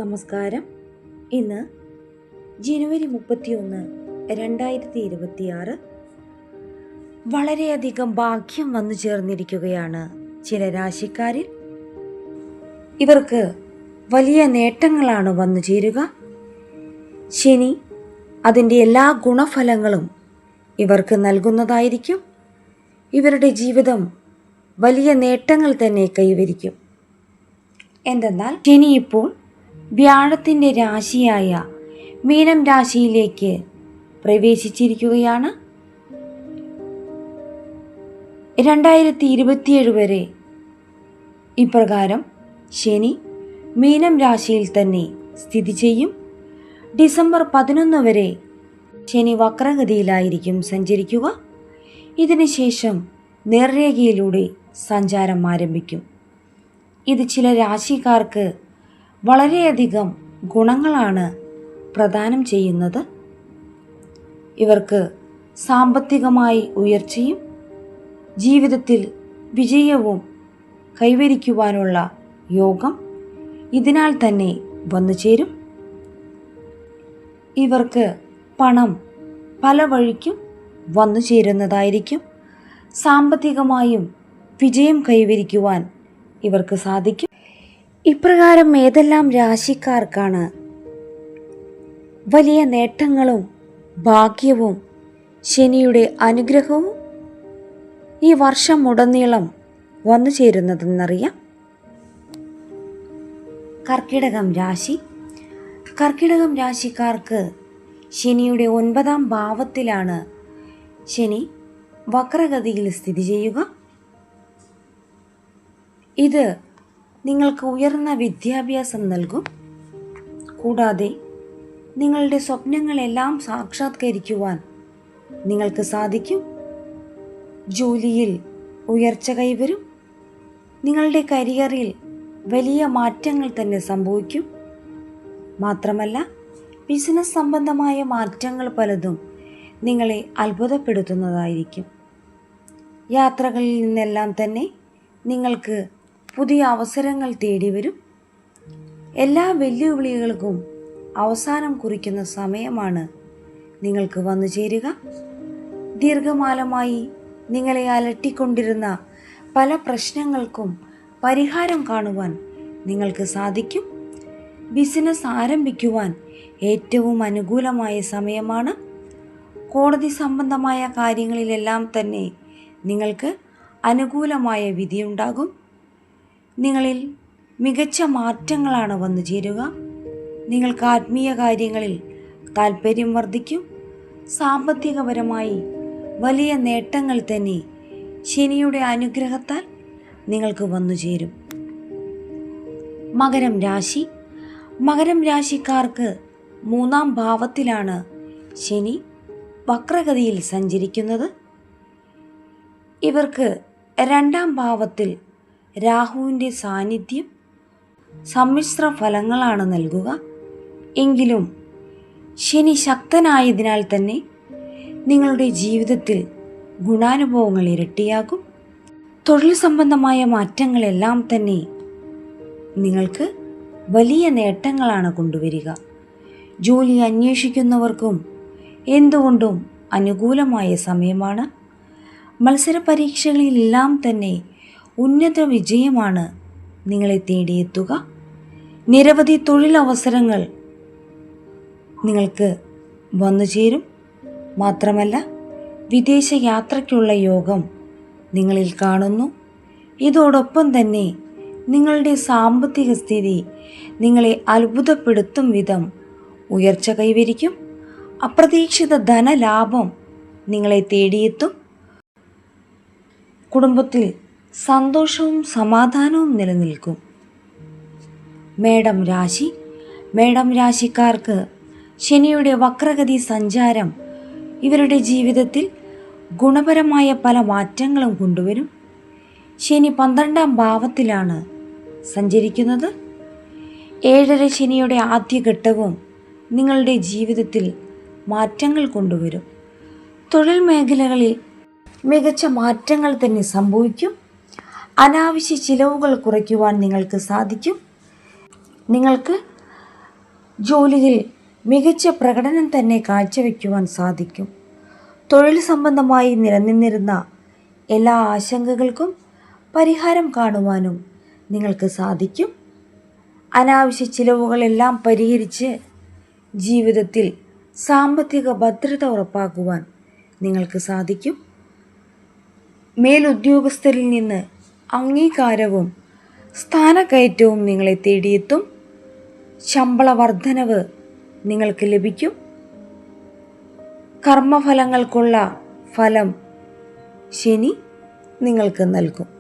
നമസ്കാരം. ഇന്ന് ജനുവരി 31, 2026. വളരെയധികം ഭാഗ്യം വന്നു ചേർന്നിരിക്കുകയാണ് ചില രാശിക്കാരിൽ. ഇവർക്ക് വലിയ നേട്ടങ്ങളാണ് വന്നു ചേരുക. ശനി അതിൻ്റെ എല്ലാ ഗുണഫലങ്ങളും ഇവർക്ക് നൽകുന്നതായിരിക്കും. ഇവരുടെ ജീവിതം വലിയ നേട്ടങ്ങൾ തന്നെ കൈവരിക്കും. എന്തെന്നാൽ ശനി ഇപ്പോൾ വ്യാഴത്തിൻ്റെ രാശിയായ മീനം രാശിയിലേക്ക് പ്രവേശിച്ചിരിക്കുകയാണ്. 2027 വരെ ഇപ്രകാരം ശനി മീനം രാശിയിൽ തന്നെ സ്ഥിതി ചെയ്യും. ഡിസംബർ 11 വരെ ശനി വക്രഗതിയിലായിരിക്കും സഞ്ചരിക്കുക. ഇതിനുശേഷം നേർരേഖയിലൂടെ സഞ്ചാരം ആരംഭിക്കും. ഇത് ചില രാശിക്കാർക്ക് വളരെയധികം ഗുണങ്ങളാണ് പ്രദാനം ചെയ്യുന്നത്. ഇവർക്ക് സാമ്പത്തികമായി ഉയർച്ചയും ജീവിതത്തിൽ വിജയവും കൈവരിക്കുവാനുള്ള യോഗം ഇതിനാൽ തന്നെ വന്നു ചേരും. ഇവർക്ക് പണം പല വഴിക്കും വന്നു ചേരുന്നതായിരിക്കും. സാമ്പത്തികമായും വിജയം കൈവരിക്കുവാൻ ഇവർക്ക് സാധിക്കും. ഇപ്രകാരം ഏതെല്ലാം രാശിക്കാർക്കാണ് വലിയ നേട്ടങ്ങളും ഭാഗ്യവും ശനിയുടെ അനുഗ്രഹവും ഈ വർഷം ഉടനീളം വന്നു ചേരുന്നതെന്നറിയാം. കർക്കിടകം രാശി. കർക്കിടകം രാശിക്കാർക്ക് ശനിയുടെ 9ാം ഭാവത്തിലാണ് ശനി വക്രഗതിയിൽ സ്ഥിതി ചെയ്യുക. ഇത് നിങ്ങൾക്ക് ഉയർന്ന വിദ്യാഭ്യാസം നൽകും. കൂടാതെ നിങ്ങളുടെ സ്വപ്നങ്ങളെല്ലാം സാക്ഷാത്കരിക്കുവാൻ നിങ്ങൾക്ക് സാധിക്കും. ജോലിയിൽ ഉയർച്ച കൈവരും. നിങ്ങളുടെ കരിയറിൽ വലിയ മാറ്റങ്ങൾ തന്നെ സംഭവിക്കും. മാത്രമല്ല ബിസിനസ് സംബന്ധമായ മാറ്റങ്ങൾ പലതും നിങ്ങളെ അത്ഭുതപ്പെടുത്തുന്നതായിരിക്കും. യാത്രകളിൽ നിന്നെല്ലാം തന്നെ നിങ്ങൾക്ക് പുതിയ അവസരങ്ങൾ തേടി വരും. എല്ലാ വെല്ലുവിളികൾക്കും അവസാനം കുറിക്കുന്ന സമയമാണ് നിങ്ങൾക്ക് വന്നു ചേരുക. ദീർഘകാലമായി നിങ്ങളെ അലട്ടിക്കൊണ്ടിരുന്ന പല പ്രശ്നങ്ങൾക്കും പരിഹാരം കാണുവാൻ നിങ്ങൾക്ക് സാധിക്കും. ബിസിനസ് ആരംഭിക്കുവാൻ ഏറ്റവും അനുകൂലമായ സമയമാണ്. കോടതി സംബന്ധമായ കാര്യങ്ങളിലെല്ലാം തന്നെ നിങ്ങൾക്ക് അനുകൂലമായ വിധിയുണ്ടാകും. നിങ്ങളിൽ മികച്ച മാറ്റങ്ങളാണ് വന്നു ചേരുക. നിങ്ങൾക്ക് ആത്മീയ കാര്യങ്ങളിൽ താല്പര്യം വർദ്ധിക്കും. സാമ്പത്തികപരമായി വലിയ നേട്ടങ്ങൾ തന്നെ ശനിയുടെ അനുഗ്രഹത്താൽ നിങ്ങൾക്ക് വന്നു ചേരും. മകരം രാശി. മകരം രാശിക്കാർക്ക് 3ാം ഭാവത്തിലാണ് ശനി വക്രഗതിയിൽ സഞ്ചരിക്കുന്നത്. ഇവർക്ക് 2ാം ഭാവത്തിൽ രാഹുവിൻ്റെ സാന്നിധ്യം സമ്മിശ്ര ഫലങ്ങളാണ് നൽകുക. എങ്കിലും ശനി ശക്തനായതിനാൽ തന്നെ നിങ്ങളുടെ ജീവിതത്തിൽ ഗുണാനുഭവങ്ങൾ ഇരട്ടിയാകും. തൊഴിൽ സംബന്ധമായ മാറ്റങ്ങളെല്ലാം തന്നെ നിങ്ങൾക്ക് വലിയ നേട്ടങ്ങളാണ് കൊണ്ടുവരിക. ജോലി അന്വേഷിക്കുന്നവർക്കും എന്തുകൊണ്ടും അനുകൂലമായ സമയമാണ്. മത്സര പരീക്ഷകളിലെല്ലാം തന്നെ ഉന്നത വിജയമാണ് നിങ്ങളെ തേടിയെത്തുക. നിരവധി തൊഴിലവസരങ്ങൾ നിങ്ങൾക്ക് വന്നു ചേരും. മാത്രമല്ല വിദേശ യാത്രയ്ക്കുള്ള യോഗം നിങ്ങളിൽ കാണുന്നു. ഇതോടൊപ്പം തന്നെ നിങ്ങളുടെ സാമ്പത്തിക സ്ഥിതി നിങ്ങളെ അത്ഭുതപ്പെടുത്തും വിധം ഉയർച്ച കൈവരിക്കും. അപ്രതീക്ഷിത ധനലാഭം നിങ്ങളെ തേടിയെത്തും. കുടുംബത്തിൽ സന്തോഷവും സമാധാനവും നിലനിൽക്കും. മേടം രാശി. മേടം രാശിക്കാർക്ക് ശനിയുടെ വക്രഗതി സഞ്ചാരം ഇവരുടെ ജീവിതത്തിൽ ഗുണപരമായ പല മാറ്റങ്ങളും കൊണ്ടുവരും. ശനി 12ാം ഭാവത്തിലാണ് സഞ്ചരിക്കുന്നത്. 7ാം ശനിയുടെ ആദ്യഘട്ടവും നിങ്ങളുടെ ജീവിതത്തിൽ മാറ്റങ്ങൾ കൊണ്ടുവരും. തൊഴിൽ മേഖലകളിൽ മികച്ച മാറ്റങ്ങൾ തന്നെ സംഭവിക്കും. അനാവശ്യ ചിലവുകൾ കുറയ്ക്കുവാൻ നിങ്ങൾക്ക് സാധിക്കും. നിങ്ങൾക്ക് ജോലിയിൽ മികച്ച പ്രകടനം തന്നെ കാഴ്ചവെക്കുവാൻ സാധിക്കും. തൊഴിൽ സംബന്ധമായി നിലനിന്നിരുന്ന എല്ലാ ആശങ്കകൾക്കും പരിഹാരം കാണുവാനും നിങ്ങൾക്ക് സാധിക്കും. അനാവശ്യ ചിലവുകളെല്ലാം പരിഹരിച്ച് ജീവിതത്തിൽ സാമ്പത്തിക ഭദ്രത ഉറപ്പാക്കുവാൻ നിങ്ങൾക്ക് സാധിക്കും. മേലുദ്യോഗസ്ഥരിൽ നിന്ന് അംഗീകാരവും സ്ഥാനക്കയറ്റവും നിങ്ങളെ തേടിയെത്തും. ശമ്പള വർധനവ് നിങ്ങൾക്ക് ലഭിക്കും. കർമ്മഫലങ്ങൾക്കുള്ള ഫലം ശനി നിങ്ങൾക്ക് നൽകും.